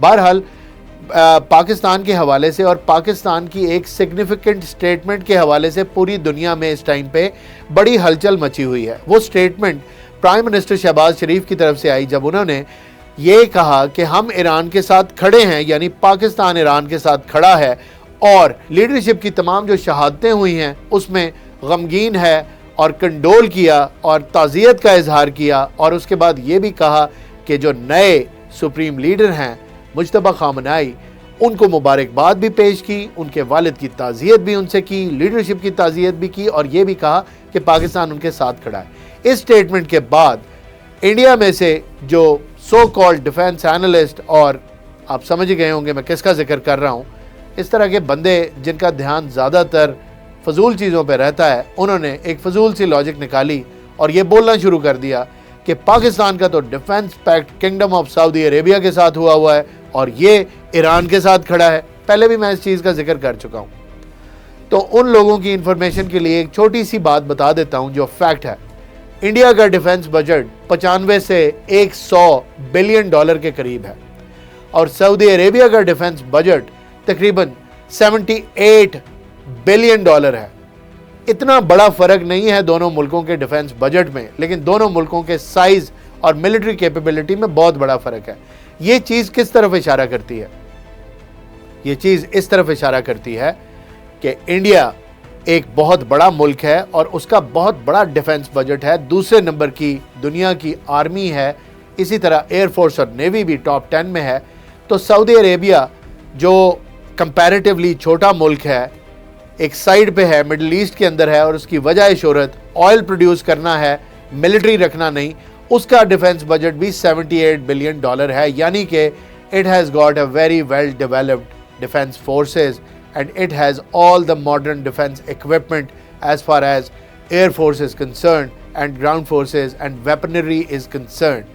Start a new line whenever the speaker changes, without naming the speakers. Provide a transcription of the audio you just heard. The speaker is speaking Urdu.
بہرحال پاکستان کے حوالے سے اور پاکستان کی ایک سگنیفیکنٹ سٹیٹمنٹ کے حوالے سے پوری دنیا میں اس ٹائم پہ بڑی ہلچل مچی ہوئی ہے. وہ سٹیٹمنٹ پرائم منسٹر شہباز شریف کی طرف سے آئی جب انہوں نے یہ کہا کہ ہم ایران کے ساتھ کھڑے ہیں، یعنی پاکستان ایران کے ساتھ کھڑا ہے، اور لیڈرشپ کی تمام جو شہادتیں ہوئی ہیں اس میں غمگین ہے، اور کنڈول کیا اور تعزیت کا اظہار کیا، اور اس کے بعد یہ بھی کہا کہ جو نئے سپریم لیڈر ہیں مجتبیٰ خامنہئی، ان کو مبارکباد بھی پیش کی، ان کے والد کی تعزیت بھی ان سے کی، لیڈرشپ کی تعزیت بھی کی، اور یہ بھی کہا کہ پاکستان ان کے ساتھ کھڑا ہے. اس سٹیٹمنٹ کے بعد انڈیا میں سے جو سو کالڈ ڈیفنس اینالسٹ، اور آپ سمجھ گئے ہوں گے میں کس کا ذکر کر رہا ہوں، اس طرح کے بندے جن کا دھیان زیادہ تر فضول چیزوں پہ رہتا ہے، انہوں نے ایک فضول سی لاجک نکالی اور یہ بولنا شروع کر دیا کہ پاکستان کا تو defence packet kingdom of Saudi Arabia کے ساتھ ہوا ہے اور یہ ایران کے ساتھ کھڑا ہے. پہلے بھی میں اس چیز کا ذکر کر چکا ہوں. تو ان لوگوں کی انفارمیشن کے لیے ایک چھوٹی سی بات بتا دیتا ہوں جو فیکٹ ہے. انڈیا کا ڈیفنس بجٹ 95 سے 100 بلین ڈالر کے قریب ہے، اور سعودی عربیہ کا ڈیفنس بجٹ تقریباً 78 بلین ڈالر ہے. اتنا بڑا فرق نہیں ہے دونوں ملکوں کے ڈیفنس بجٹ میں، لیکن دونوں ملکوں کے سائز اور ملٹری کیپیبلٹی میں بہت بڑا فرق ہے. یہ چیز کس طرف اشارہ کرتی ہے؟ یہ چیز اس طرف اشارہ کرتی ہے کہ انڈیا ایک بہت بڑا ملک ہے اور اس کا بہت بڑا ڈیفنس بجٹ ہے. دوسرے نمبر کی دنیا کی آرمی ہے، اسی طرح ایئر فورس اور نیوی بھی ٹاپ 10 میں ہے. تو سعودی عربیہ جو کمپیریٹیولی چھوٹا ملک ہے، ایک سائیڈ پہ ہے، مڈل ایسٹ کے اندر ہے، اور اس کی وجہ شہرت آئل پروڈیوس کرنا ہے، ملٹری رکھنا نہیں، اس کا ڈیفنس بجٹ بھی 78 بلین ڈالر ہے. یعنی کہ it has got a very well developed defense forces and it has all the modern defense equipment as far as air force is concerned and ground forces and weaponry is concerned.